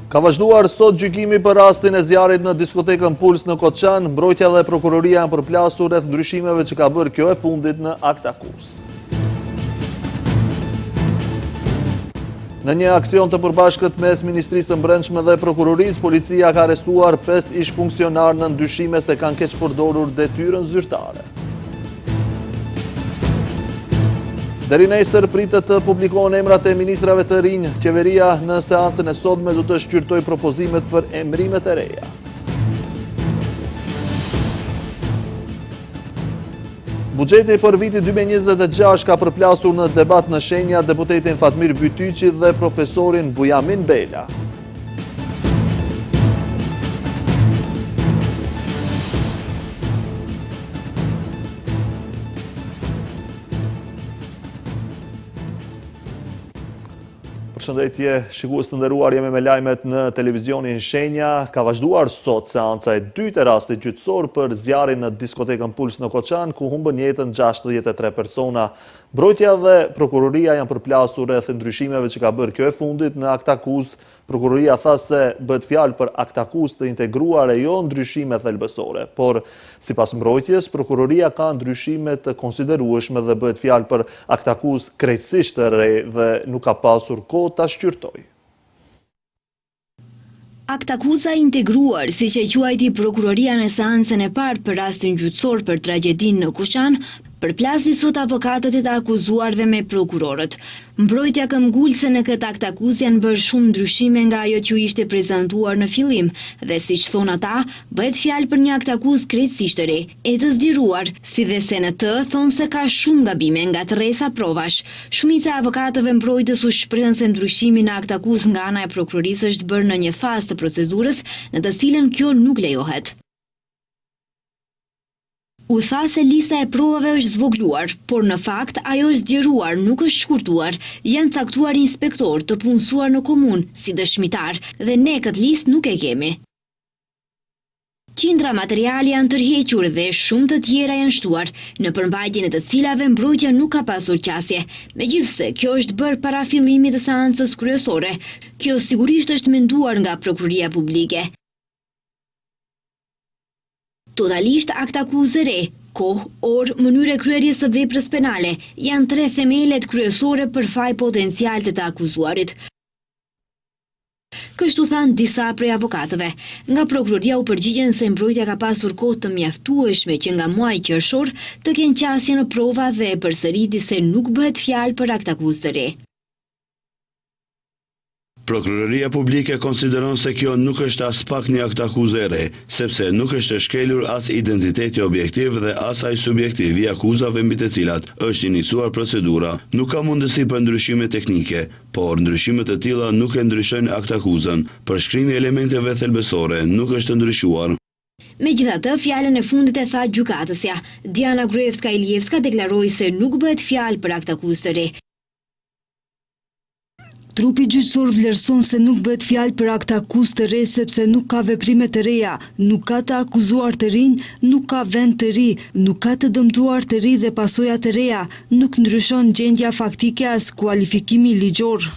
Ka vazhduar sot gjykimi për rastin e zjarrit në diskotekën Puls në Koçan, mbrojtja dhe prokuroria janë përplasur rreth ndryshimeve që ka bërë kjo e fundit në akt akus. Në një aksion të përbashkët mes Ministrisë së Brendshme dhe Prokurorisë, policia ka arrestuar 5 ish funksionar në ndyshime se kanë keq përdorur detyrën zyrtare. Deri nesër pritet të publikohen emrat e ministrave të rinj. Qeveria në seancën e sotme do të shqyrtoj propozimet për emërimet e reja. Buxheti për vitin 2026 ka përplasur në debat në shenja deputetin Fatmir Bytyqi dhe profesorin Bujamin Bela. Përshëndetje, shikues të nderuar, jemi me lajmet në televizionin Shenja. Ka vazhduar sot seanca e dytë e rastit gjyqësor për zjarrin në diskotekën Puls në Koçan, ku humbën jetën 63 persona. Mbrojtja dhe prokuroria janë përplasur rreth ndryshimeve që ka bërë kjo e fundit në akt akuz. Prokuroria tha se bëhet fjalë për akt akuz të integruar e jo ndryshime thelbësore, por sipas mbrojtjes, prokuroria ka ndryshime të konsiderueshme dhe bëhet fjalë për akt akuz krejtësisht të re dhe nuk ka pasur kohë ta shqyrtoj. Akt akuza integruar, siç e quajti prokuroria në seancën e parë për rastin gjyqësor për tragjedinë në Koçan, përplasi sot avokatët e të akuzuarve me prokurorët. Mbrojtja këmbgulse në këtë akt akuz janë bërë shumë ndryshime nga ajo që ishte prezantuar në fillim, dhe siç thon ata, bëhet fjalë për një akt akuz krejtësisht të re, e të zgjeruar, si dhe se në të thonë se ka shumë gabime nga tërresa provash. Shumica e avokatëve mbrojtës u shprehën se ndryshimi në akt akuz nga ana e prokurorisë është bërë në një fazë të procedurës në të cilën kjo nuk lejohet. U tha se lista e provave është zvogluar, por në fakt ajo është zgjeruar, nuk është shkurtuar. Janë caktuar inspektor të punësuar në komunë si dëshmitar dhe ne këtë listë nuk e kemi. Qindra materiali janë tërhequr dhe shumë të tjera janë shtuar, në përmbajtjen e të cilave mbrojtja nuk ka pasur qasje. Megjithse, kjo është bërë para fillimit të seancës kryesore. Kjo sigurisht është menduar nga Prokuroria Publike. Totalisht akt akuzë re, kohë, orë, mënyrë e kryerjes së veprës penale janë 3 themelet kryesore për faj potencial të akuzuarit. Kështu thanë disa prej avokatëve. Nga prokuroria u përgjigjen se mbrojtja ka pasur kohë të mjaftueshme që nga muaji qershor të kenë qasje në prova dhe përsëriti se nuk bëhet fjalë për akt akuzë të re. Prokuroria Publike konsideron se kjo nuk është as pak një akt akuze re, sepse nuk është shkelur as identiteti objektiv dhe as ai subjektiv i akuzave mbi të cilat është iniciuar procedura. Nuk ka mundësi për ndryshime teknike, por ndryshimet të tilla nuk e ndryshojnë akt akuzën. Përshkrimi i elementeve thelbësore nuk është ndryshuar. Megjithatë, fjalën e fundit e tha gjykatësja. Diana Gruevska-Ilievska deklaroi se nuk bëhet fjalë për akt akuzë të re. Trupi gjyqësor vlerëson se nuk bëhet fjalë për akt akuzë të re sepse nuk ka veprime të reja, nuk ka të akuzuar të rinj, nuk ka vend të ri, nuk ka të dëmtuar të ri dhe pasoja të reja, nuk ndryshon gjendja faktike as kualifikimi ligjor.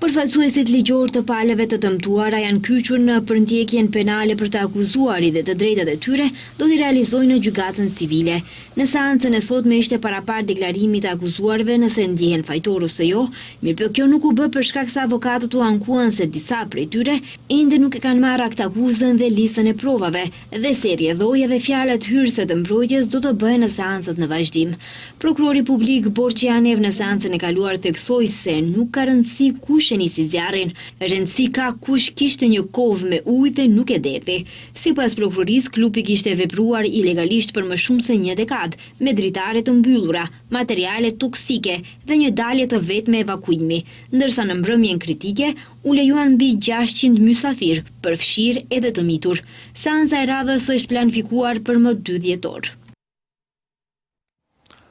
Përfaqësuesit ligjor të palëve të dëmtuara janë kyçur në përndjekjen penale për të akuzuarit dhe të drejtat e tyre do t'i realizojnë në gjykatën civile. Në seancën e sotme ishte parapar deklarimi të akuzuarve nëse ndihen fajtor ose jo, mirëpo kjo nuk u bë për shkak se avokatët u ankuan se disa prej tyre ende nuk e kanë marrë akt akuzën dhe listën e provave, dhe se rrjedhoja dhe fjalët hyrëse të mbrojtjes do të bëhen në seancat në vazhdim. Prokurori publik Borçjanev në seancën e kaluar theksoi se nuk ka rëndësi kush e nisi zjarrin, rëndësi ka kush kishte një kovë me ujë dhe nuk e derdhi. Sipas prokurorisë, klubi kishte vepruar ilegalisht për më shumë se një dekadë, me dritare të mbyllura, materiale toksike dhe një dalje të vetme evakuimi, ndërsa në mbrëmjen kritike u lejuan mbi 600 mysafir, përfshirë edhe të mitur. Seanca e radhës është planifikuar për më 2 dhjetor.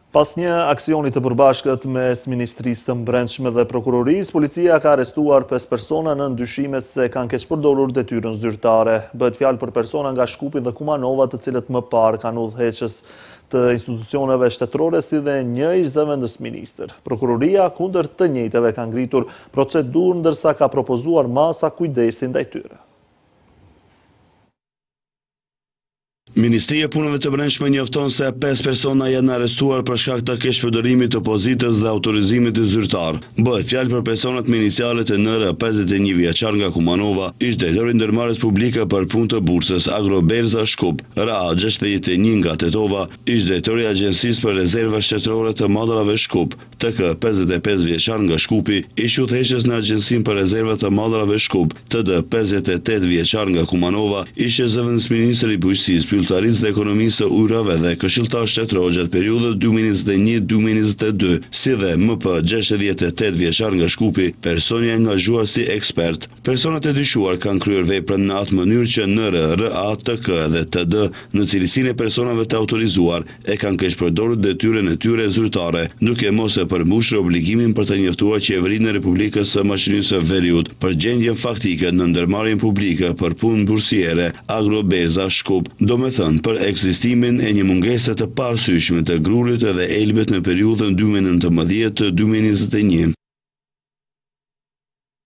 Pas një aksioni të përbashkët mes Ministrisë së Brendshme dhe Prokurorisë, policia ka arrestuar 5 persona në ndyshime se kanë keq përdorur detyrën zyrtare. Bëhet fjalë për persona nga Shkupi dhe Kumanova, të cilët më parë kanë udhëheqës të institucioneve shtetërore si dhe një ish zëvendës ministër. Prokuroria kundër të njëjtëve ka ngritur procedurë ndërsa ka propozuar masa kujdesi ndaj tyre. Ministria e Punëve të Brendshme njofton se 5 persona janë arrestuar për shkak të keqpërdorimit të pozitës dhe autorizimit të zyrtar. Bëhet fjalë për personat me inicialet e NR, 51 vjeçar nga Kumanova, ish drejtori i ndërmarrjes publike për punë të bursës Agroberza Shkup, Ra 61 nga Tetova, ish drejtori i Agjencisë për Rezerva Shtetërore të Mallrave Shkup, TK 55 vjeçar nga Shkupi, ish udhëheqës në Agjencinë për Rezerva të Mallrave Shkup, TD 58 vjeçar nga Kumanova, ish zëvendës ministri i Bujqësisë, Pylltarisë dhe Ekonomisë së Ujrave dhe këshilltar shtetëror gjatë periudhës 2021-2022, si dhe MP 68 vjeçar nga Shkupi, personi i angazhuar si ekspert. Personat e dyshuar kanë kryer veprën në atë mënyrë që NR, RA, TK dhe TD në cilësinë e personave të autorizuar e kanë keqpërdorur detyrën e tyre zyrtare, duke mos e përmbushur obligimin për të njoftuar Qeverinë e Republikës së Maqedonisë së Veriut për gjendjen faktike në ndërmarrjen publike për punë bursiere Agroberza Shkup, thënë për ekzistimin e një mungese të parasyshme të grurit dhe elbet në periudhën 2019-2021.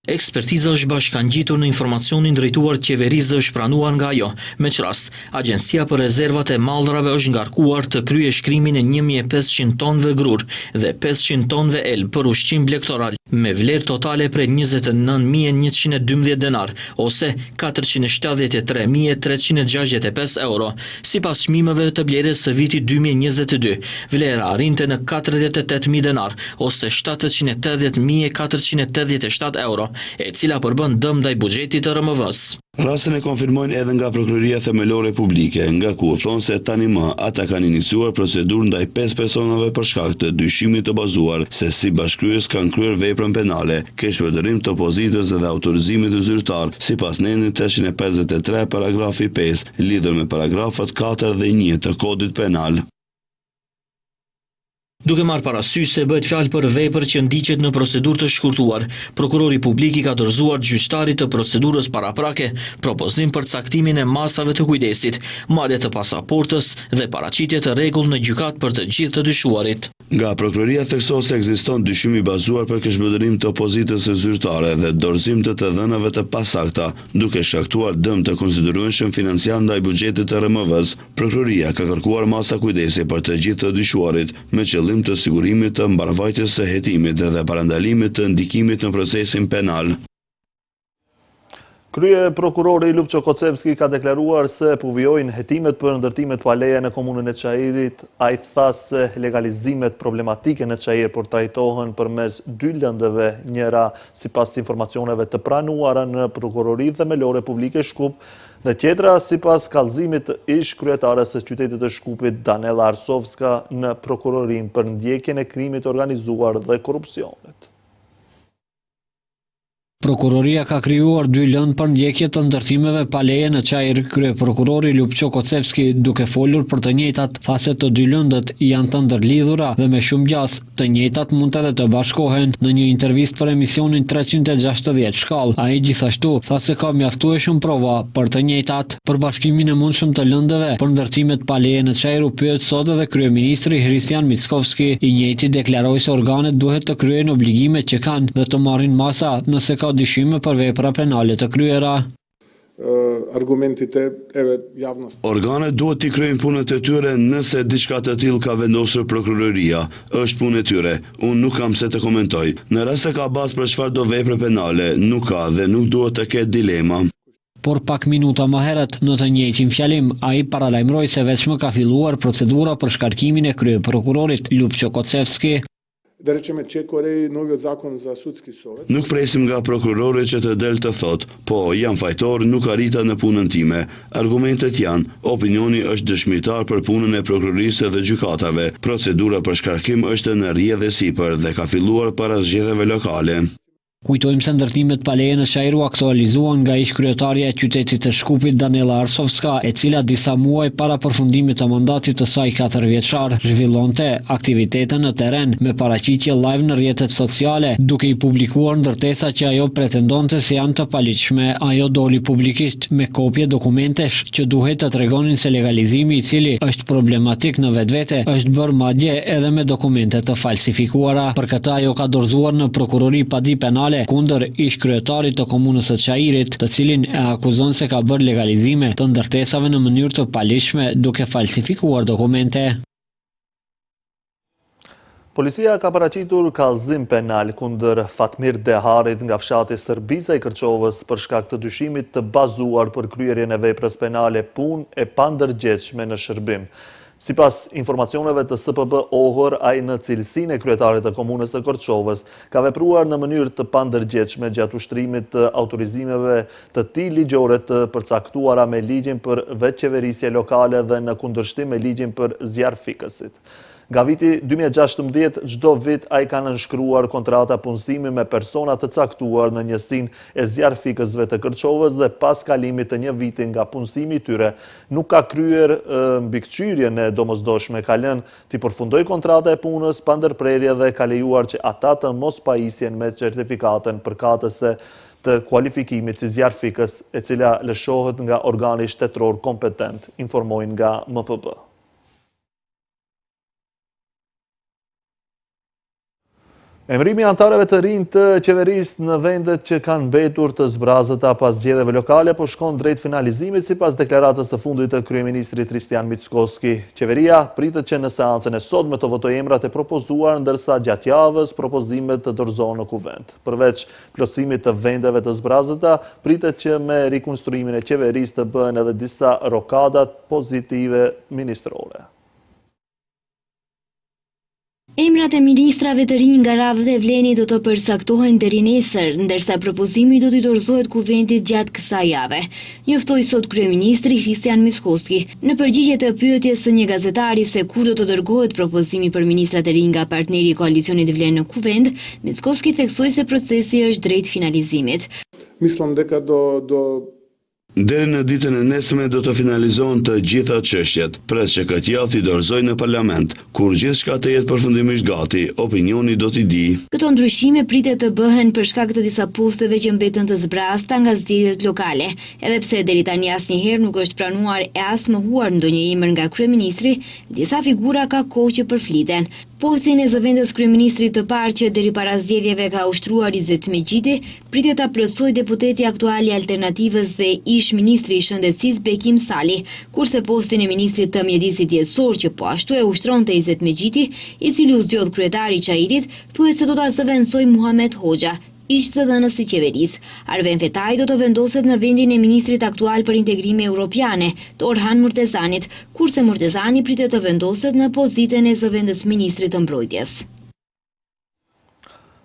Ekspertiza është bashkangjitur në informacionin drejtuar qeverisë dhe është pranuar nga ajo. Me çrast, Agjencia për Rezervat e Mallrave është ngarkuar të kryejë shkrimin e 1500 tonëve grur dhe 500 tonëve elb për ushqim blegtoral, me vlerë totale prej 29.112 denar, ose 473.365 euro. Sipas çmimeve të blerjes së vitit 2022, vlera arrinte në 48.000 denar, ose 780.487 euro, e cila përbën dëm ndaj buxhetit të RMV-s. Rastin e konfirmojnë edhe nga Prokuroria Themelore Publike, nga ku thonë se tani më ata kanë iniciuar procedurë ndaj 5 personave për shkak të dyshimit të bazuar se si bashkryes kanë kryer veprën penale, keqpërdorim të pozitës dhe autorizimit të zyrtar, sipas nenit 353 paragrafi 5, lidhur me paragrafat 4 dhe 1 të Kodit Penal. Duke marrë parasysh se bëhet fjalë për vepër që ndiqet në procedurë të shkurtuar, prokurori publik i ka dorëzuar gjyqtarit të procedurës paraprake propozim për caktimin e masave të kujdesit, marrje të pasaportës dhe paraqitje të rregull në gjykat për të gjithë të dyshuarit. Nga prokuroria thekson se ekziston dyshim i bazuar për keqpërdorim të opozitës së zyrtare dhe dorëzim të dhënave të pasakta, duke shkaktuar dëm të konsiderueshëm financiar ndaj buxhetit të RMV-s. Prokuroria ka kërkuar masa kujdesi për të gjithë të dyshuarit me qëllim të sigurimit të mbarvajtjes së hetimit dhe parandalimit të ndikimit në procesin penal. Krye prokurori Lupço Kocevski ka deklaruar se puvijojnë hetimet për ndërtimet paleje në komunën e Çajirit. Ai tha se legalizimet problematike në Çajir por trajtohen përmes 2 lëndëve, njëra sipas informacioneve të pranuara në Prokurori Themelore Publike Shkup dhe tjetra sipas kallëzimit të ish kryetares së qytetit të Shkupit Danela Arsovska në prokurorin për ndjekjen e krimit organizuar dhe korrupsionit. Prokuroria ka krijuar 2 lëndë për ndjekje të ndërtimeve paleje në Çajir. Kryeprokurori Lupço Kocevski, duke folur për të njëjtat, tha se të 2 lëndët janë të ndërlidhura dhe me shumë gjas, të njëjtat mund edhe të bashkohen në një intervistë për emisionin 360 shkallë. Ai gjithashtu tha se ka mjaftueshëm prova për të njëjtat. Për bashkimin e mundshëm të lëndëve për ndërtimet paleje në Çajir u pyet sot edhe kryeministri Hristian Mickovski. I njëjti deklaroi se organet duhet të kryejnë obligimet që kanë dhe të marrin masa nëse ka dyshime për vepra penale të kryera. Argumentit e javnost. Organet duhet t'i kryejnë punët e tyre nëse diçka të tillë ka vendosur prokuroria. Është punë e tyre. Unë nuk kam se të komentoj. Në rast se ka bazë për çfarëdo vepre penale, nuk ka dhe nuk duhet të ketë dilema. Por pak minuta më herët, në të njëjtin fjalim, ai paralajmëroi se vetëm ka filluar procedura për shkarkimin e kryeprokurorit Lupço Kocevski. Da rečeme čekore novi zakon za sudski sovet. Nuk presim nga prokurori që të del të thot, po jam fajtor, nuk arrita në punën time. Argumentet janë, opinioni është dëshmitar për punën e prokurorisë dhe gjykatave. Procedura për shkarkim është në rrjedhë sipër dhe ka filluar para zgjedhjeve lokale. Kujtojmë se ndërtimet pa leje në Çajër u aktualizuan nga ish-kryetaria e qytetit të Shkupit Danela Arsovska, e cila disa muaj para përfundimit të mandatit të saj 4 vjeçar zhvillonte aktivitete në terren me paraqitje live në rrjetet sociale, duke i publikuar ndërtesa që ajo pretendonte se janë të paligjshme. Ajo doli publikisht me kopje dokumentesh që duhet të tregonin se legalizimi, i cili është problematik në vetvete, është bërë madje edhe me dokumente të falsifikuara. Për këtë ajo ka dorëzuar në prokurori padi penale kundër ish-kryetarit të komunës së Çajirit, të cilin e akuzon se ka bërë legalizime të ndërtesave në mënyrë të paligjshme duke falsifikuar dokumente. Policia ka paraqitur kallëzim penal kundër Fatmir Deharit nga fshati Sërbica i Kërçovës për shkak të dyshimit të bazuar për kryerjen e veprës penale punë e pandërgjegjshme në shërbim. Sipas informacioneve të SPB Ohër, ai në cilësinë e kryetarit të komunës të Kërçovës ka vepruar në mënyrë të pandërgjegjshme gjatë ushtrimit të autorizimeve të tij ligjore të përcaktuara me ligjin për veçqeverisje lokale dhe në kundërshtim me ligjin për zjarrfikësit. Nga viti 2016, çdo vit ai ka nënshkruar kontrata punësimi me persona të caktuar në njësinë e zjarrfikësve të Kërçovës dhe pas kalimit të një viti nga punësimi i tyre, nuk ka kryer mbikëqyrjen e domosdoshme, ka lënë të përfundoj kontrata e punës pa ndërprerje dhe ka lejuar që ata të mos pajisjen me certifikatën përkatëse të kualifikimit si zjarrfikës, e cila lëshohet nga organi shtetëror kompetent, informojnë nga MPB. Emërimi antarëve të rinj të qeverisë në vendet që kanë mbetur të zbrazëta pas zgjedhjeve lokale po shkon drejt finalizimit sipas deklaratës të fundit të kryeministrit Kristian Mickoski. Qeveria pritet që në seancën e sotme të votojë emrat e propozuar, ndërsa gjatë javës propozimet të dorëzohen në kuvent. Përveç plotësimit të vendeve të zbrazëta, pritet që me rikonstruimin e qeverisë të bëhen edhe disa rokadat pozitive ministrore. Emrat e ministrave të rinj nga radhët e vlenit do të përcaktohen deri nesër, ndërsa propozimi do t'i dorëzohet kuventit gjatë kësaj jave, njoftoi sot kryeministri Kristian Mickoski në përgjigje të pyetjes së një gazetari se kur do të dërgohet propozimi për ministrat e rinj nga partneri i koalicionit vlen në kuvend. Mickoski theksoi se procesi është drejt finalizimit. Mislim дека Deri në ditën e nesme do të finalizohen të gjitha çështjet, pres që këtë javë t'i dorëzojnë në parlament. Kur gjithçka të jetë përfundimisht gati, opinioni do t'i di. Këto ndryshime pritet të bëhen për shkak të disa posteve që mbetën të zbrasta nga zgjedhjet lokale, edhe pse deri tani asnjëherë nuk është pranuar e as mohuar ndonjë emër nga kryeministri, disa figura ka kohë që përfliten. Postin e zëvendës kryeministrit të parë që deri para zgjedhjeve ka ushtruar Izet Mexhiti, pritet ta plotësojë deputeti aktual i Alternativës dhe ish-ministri i Shëndetësisë Bekim Sali, kurse postin e ministrit të mjedisit jetësor që po ashtu e ushtronte Izet Mexhiti, i cili u zgjodh kryetari i Çajirit, thuhet se do ta zëvendësojë Muhamet Hoxha, ish-zëdhënës i qeverisë. Arben Fetaj do të vendoset në vendin e ministrit aktual për integrime europiane, të Orhan Murtezanit, kurse Murtezani pritet të vendoset në pozitën e zëvendës ministrit të mbrojtjes.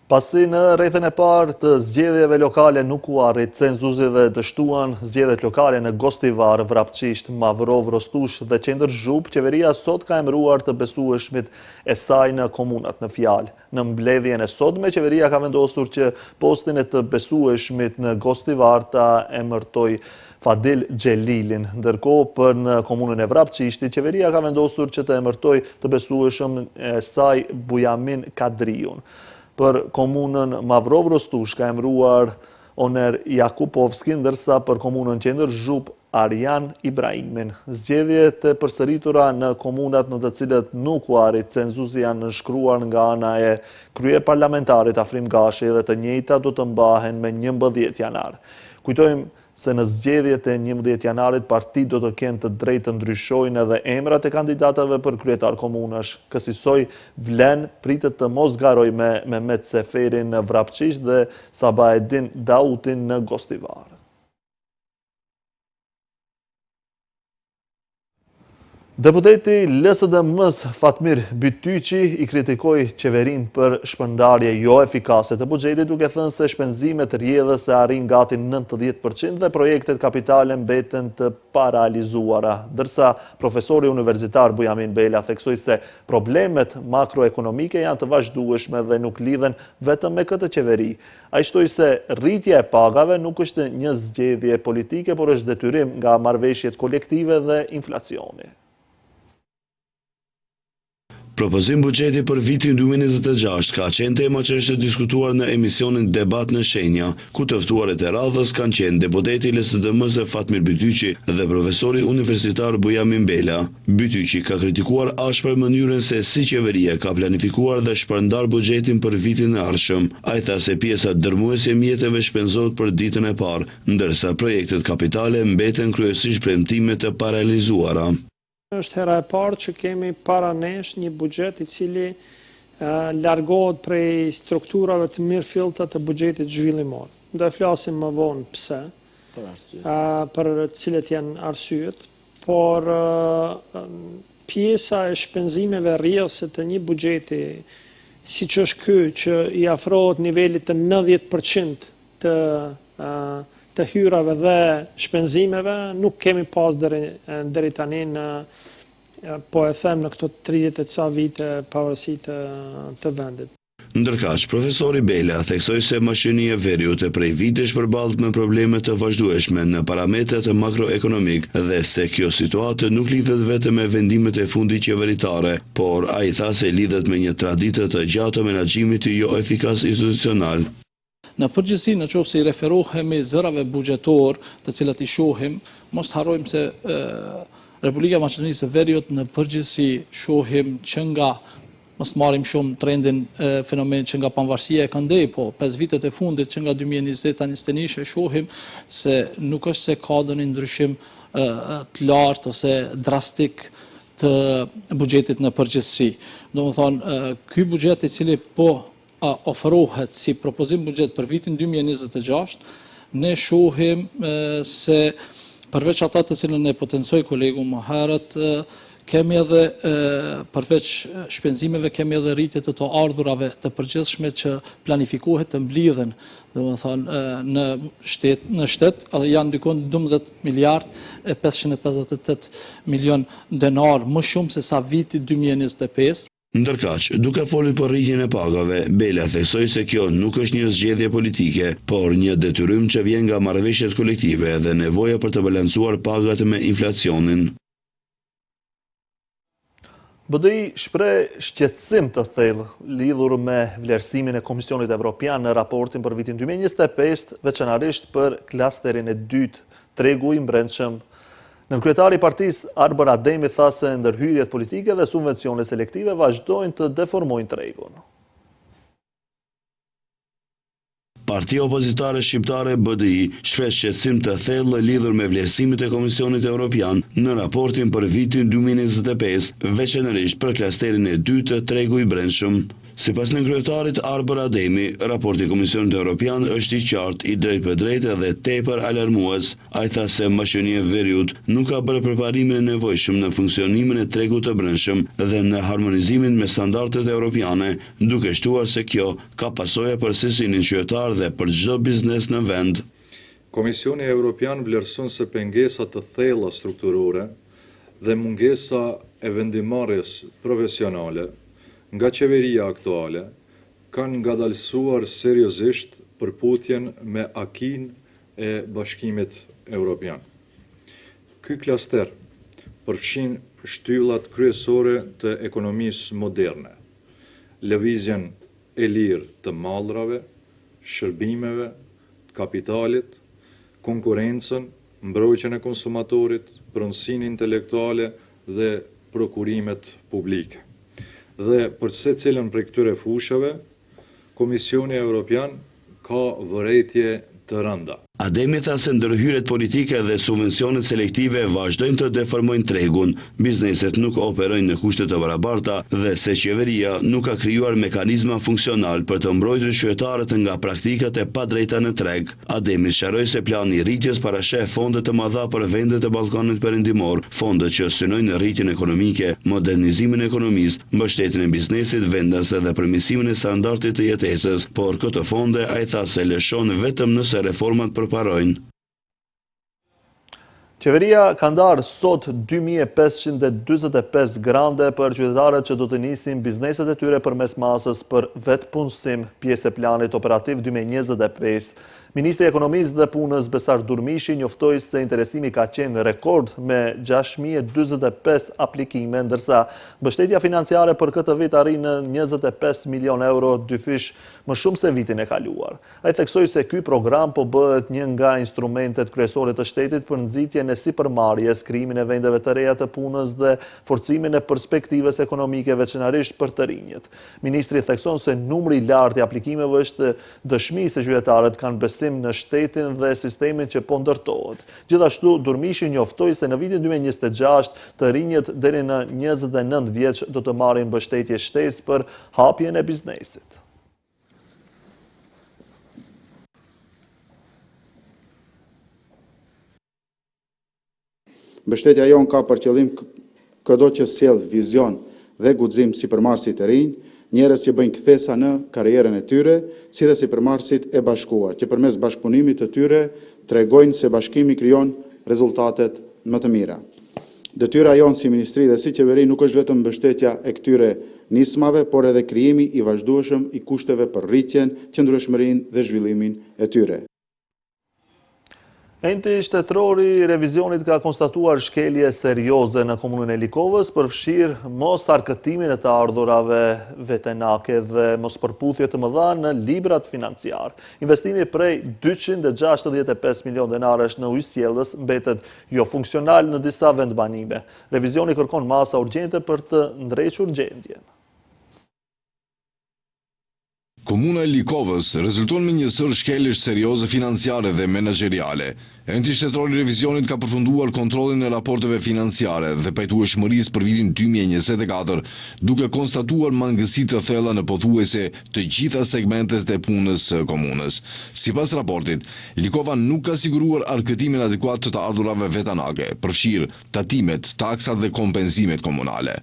Pasi në rrethin e parë të zgjedhjeve lokale nuk u arrit cenzusi dhe dështuan zgjedhjet lokale në Gostivar, Vrapçisht, Mavrov, Rostush dhe Qendër Zhup, qeveria sot ka emëruar të besueshmit e saj në komunat në fjalë. Në mbledhjen e sotme, qeveria ka vendosur që postin e të besueshmit në Gostivar ta emërtoj Fadil Xhelilin, ndërkohë për në komunën e Vrapçishtit, qeveria ka vendosur që të emërtoj të besueshëm e saj Bujamin Kadriun. Për komunën Mavrov Rostush ka emëruar Oner Jakupovski, ndërsa për komunën Qendër Zhup Arjan Ibrahimin. Zgjedhjet e përsëritura në komunat në të cilët nuk u arrit cenzusi janë nënshkruar nga ana e kryeparlamentarit Afrim Gashi dhe të njëjta do të mbahen me 11 janar. Kujtojmë se në zgjedhjet e 11 janarit partitë do të kenë të drejtë të ndryshojnë edhe emrat e kandidatëve për kryetar komunash. Kësaj Vlen pritet të mos garojë me Mehmet Seferin në Vrapçisht dhe Sabaedin Dautin në Gostivar. Deputeti LSDM-s Fatmir Bytyqi i kritikoi qeverinë për shpërndarje jo efikase të buxhetit, duke thënë se shpenzimet rrjedhëse arrin gati 90% dhe projektet kapitale mbeten të paralizuara. Ndërsa profesori universitar Bujamin Bela theksoi se problemet makroekonomike janë të vazhdueshme dhe nuk lidhen vetëm me këtë qeveri. Ai shtoi se rritja e pagave nuk është një zgjedhje politike, por është detyrim nga marrëveshjet kolektive dhe inflacioni. Propozim buxheti për vitin 2026 ka qenë tema që është diskutuar në emisionin Debat në Shenja, ku të ftuarit e radhës kanë qenë deputeti LSDM-s Fatmir Bytyqi dhe profesori universitar Bujamin Bela. Bytyqi ka kritikuar ashpër mënyrën se si qeveria ka planifikuar dhe shpërndar buxhetin për vitin e ardhshëm. Ai tha se pjesa dërmuese e mjeteve shpenzohet për ditën e parë, ndërsa projektet kapitale mbeten kryesisht premtime të paralizuara. Është hera e parë që kemi para nesh një buxhet i cili largohet prej strukturave të mirëfillta të buxhetit zhvillimor. Do e flasim më vonë pse, për cilët janë arsyet, por pjesa e shpenzimeve rrjedhëse të një buxheti, siç është ky që i afrohet nivelit të 90% të hyrave dhe shpenzimeve, nuk kemi pas deri tani po e them në këto 30 e ca vite pavarësi të vendit. Ndërkaq, profesori Bela theksoi se mashini e veriut e prej vitesh përballet me probleme të vazhdueshme në parametrat makroekonomik dhe se kjo situatë nuk lidhet vetëm me vendimet e fundit qeveritare, por ai tha se lidhet me një traditë të gjatë të menaxhimit jo efikas institucional. Në përgjithësi, në qoftë se i referohemi zërave buxhetor, të cilat i shohim, mos harrojmë se Republika e Maqedonisë së Veriut në përgjithësi shohim që nga, mos marrim shumë trendin fenomen që nga pavarësia e ka ndej, po 5 vitet e fundit që nga 2020-2021 shohim se nuk është se ka ndonjë ndryshim të lartë ose drastik të buxhetit në përgjithësi. Domethënë, ky buxhet i cili po ofrohet si propozim buxhet për vitin 2026, ne shohim se përveç ata të cilën e potencoi kolegu më herët, kemi edhe përveç shpenzimeve kemi edhe rritje të ardhurave të përgjithshme që planifikohet të mblidhen, domethënë në shtet, janë ndikon 12 miliard e 558 milion denar, më shumë se sa viti 2025. Ndërkaq, duke folur për rritjen e pagave, Bela theksoi se kjo nuk është një zgjedhje politike, por një detyrim që vjen nga marrëveshjet kolektive dhe nevoja për të balancuar pagat me inflacionin. BDI shpreh shqetësim të thellë lidhur me vlerësimin e Komisionit Evropian në raportin për vitin 2025, veçanërisht për klasterin e dytë, tregu i brendshëm. Nënkryetari i partisë Arbër Ademi tha se ndërhyrjet politike dhe subvencionet selektive vazhdojnë të deformojnë tregun. Partia opozitare shqiptare BDI shpreh shqetësim të thellë lidhur me vlerësimet e Komisionit Evropian në raportin për vitin 2025, veçanërisht për klasterin e dytë të tregu i brendshëm. Sipas nënkryetarit Arbër Ademi, raporti i Komisionit Evropian është i qartë, i drejtpërdrejtë dhe tepër alarmues. Ai tha se mashënia e veriut nuk ka bërë përparimin e nevojshëm në funksionimin e tregut të brendshëm dhe në harmonizimin me standardet evropiane, duke shtuar se kjo ka pasoja për sesimin qytetar dhe për çdo biznes në vend. Komisioni Evropian vlerëson se pengesat të thella strukturore dhe mungesa e vendimarrjes profesionale nga qeveria aktuale kanë ngadalësuar seriozisht përputhjen me akin e Bashkimit Evropian. Ky klaster përfshin shtyllat kryesore të ekonomisë moderne, lëvizjen e lirë të mallrave, shërbimeve, kapitalit, konkurrencën, mbrojtjen e konsumatorit, pronësinë intelektuale dhe prokurimet publike. Dhe për secilën prej këtyre fushave, Komisioni Evropian ka vërejtje të rënda. Ademi tha se ndërhyrjet politike dhe subvencionet selektive vazhdojnë të deformojnë tregun, bizneset nuk operojnë në kushte të barabarta dhe se qeveria nuk ka krijuar mekanizma funksional për të mbrojtur qytetarët nga praktikat e padrejta në treg. Ademi sqaroi se plani i rritjes parasheh fonde të mëdha për vendet e Ballkanit Perëndimor, fonde që synojnë rritjen ekonomike, modernizimin e ekonomisë, mbështetjen e biznesit vendas dhe përmirësimin e standardit të jetesës, por këto fonde ai tha se lëshon vetëm nëse reformat përparojnë. Qeveria ka ndarë sot 2545 grande për qytetarët që do të nisin bizneset e tyre përmes masës për vetpunësim, pjesë e planit operativ 2025. Ministri i Ekonomisë dhe Punës Besar Durmishi njoftoi se interesimi ka qenë rekord me 6045 aplikime, ndërsa mbështetja financiare për këtë vit arri në 25 milion euro, dyfish më shumë se vitin e kaluar. Ai theksoi se ky program po bëhet një nga instrumentet kryesore të shtetit për nxitjen e sipërmarrjes, krijimin e vendeve të reja të punës dhe forcimin e perspektivës ekonomike veçanërisht për të rinjët. Ministri thekson se numri i lartë i aplikimeve është dëshmi se qytetarët kanë besim në shtetin dhe sistemin që po ndërtohet. Gjithashtu, Durmishi njoftoi se në vitin 2026 të rinjët deri në 29 vjeç do të marrin mbështetje shtesë për hapjen e biznesit. Mbështetja jon ka për qëllim çdo që sjell vizion dhe guxim sipërmarrësit të rinj, njerëz që bëjnë kthesa në karrierën e tyre, si dhe sipërmarrësit e bashkuar, që përmes bashkëpunimit të tyre tregojnë se bashkimi krijon rezultatet më të mira. Detyra jonë si ministri dhe si qeveri nuk është vetëm mbështetja e këtyre nismave, por edhe krijimi i vazhdueshëm i kushteve për rritjen, qëndrueshmërinë dhe zhvillimin e tyre. Enti shtetëror i revizionit ka konstatuar shkelje serioze në komunën e Likovës, përfshirë mos arkëtimin e të ardhurave vetenake dhe mos përputhje të mëdha në librat financiar. Investimi prej 265 milion denarësh në ujësjellës mbetet jo funksional në disa vendbanime. Revizioni kërkon masa urgjente për të ndrequr gjendjen. Komuna e Likovës rezulton me një sër shkeljesh serioze financiare dhe menaxheriale. Enti shtetëror i revizionit ka përfunduar kontrollin e raporteve financiare dhe pajtueshmërisë për vitin 2024, duke konstatuar mangësi të thella në pothuajse të gjitha segmentet e punës së komunës. Sipas raportit, Likova nuk ka siguruar arkëtimin adekuat të ardhurave vetanake, përfshirë tatimet, taksat dhe kompensimet komunale.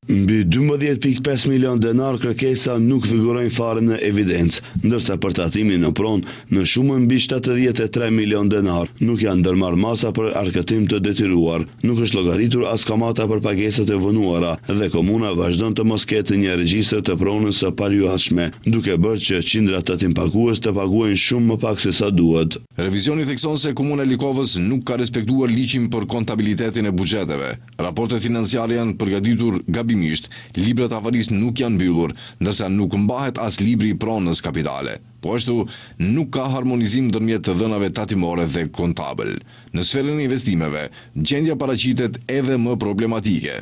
Mbi 12.5 milion denar kërkesa nuk figurojnë fare në evidencë, ndërsa për tatimin në pronë në shumë mbi 73 milion denar nuk janë ndërmarrë masa për arkëtim të detyruar, nuk është llogaritur as kamata për pagesat e vënuara dhe komuna vazhdon të mos ketë një regjistër të pronës së paluajtshme, duke bërë që qindra tatim pagues të paguajnë shumë më pak se sa duhet. Revizioni thekson se komuna e Likovës nuk ka respektuar ligjin për kontabilitetin e buxheteve. Raportet financiare janë përgatitur librat avaris nuk janë mbyllur, ndërsa nuk mbahet as libri i pronës kapitale. Po ashtu, nuk ka harmonizim ndërmjet të dhënave tatimore dhe kontabël. Në sferën e investimeve, gjendja paraqitet edhe më problematike.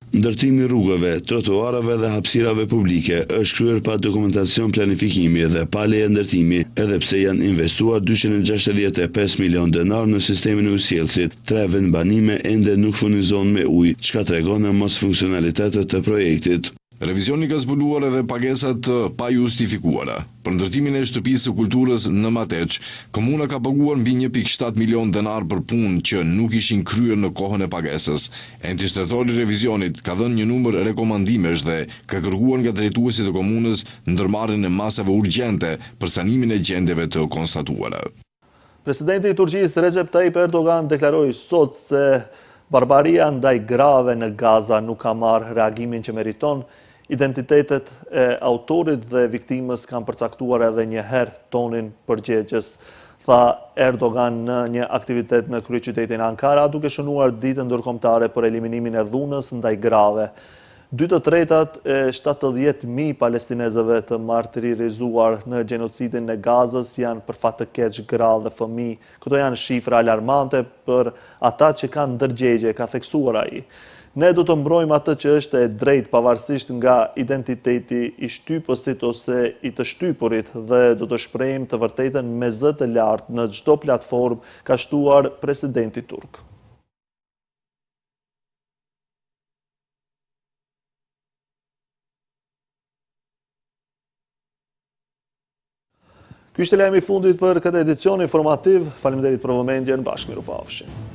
Ndërtimi rrugëve, trotuarave dhe hapësirave publike është kryer pa dokumentacion planifikimi dhe pa leje ndërtimi, edhe pse janë investuar 265 milion denar në sistemin e ujësjellësit, 3 vendbanime ende nuk furnizon me ujë, çka tregon në mos funksionalitetet të projektit. Revizioni ka zbuluar edhe pagesat pa justifikuara. Për ndërtimin e shtëpisë së kulturës në Mateç, komuna ka paguar mbi 1.7 milion denar për punë që nuk ishin kryer në kohën e pagesës. Enti shtetëror i revizionit ka dhënë një numër rekomandimesh dhe ka kërkuar nga drejtuesit e komunës ndërmarrjen e masave urgjente për sanimin e gjendjeve të konstatuara. Presidenti i Turqisë Recep Tayyip Erdogan deklaroi sot se barbaria ndaj grave në Gaza nuk ka marrë reagimin që meriton. Identitetet e autorit dhe viktimës kanë përcaktuar edhe një herë tonin përgjegjës, tha Erdogan në një aktivitet në kryeqytetin Ankara, duke shënuar ditën ndërkombëtare për eliminimin e dhunës ndaj grave. 2/3 e 70.000 palestinezëve të martirizuar në gjenocidin e Gazës janë për fat të keq gra dhe fëmijë. Këto janë shifra alarmante për ata që kanë ndërgjegje, ka theksuar ai. Ne do të mbrojmë atë që është e drejtë pavarësisht nga identiteti i shtypësit ose i të shtypurit dhe do të shprehim të vërtetën me zë të lartë në çdo platformë, ka shtuar presidenti turk. Ky ishte lajmi i fundit për këtë edicion informativ. Faleminderit për vëmendjen, bashkë miru pafshim.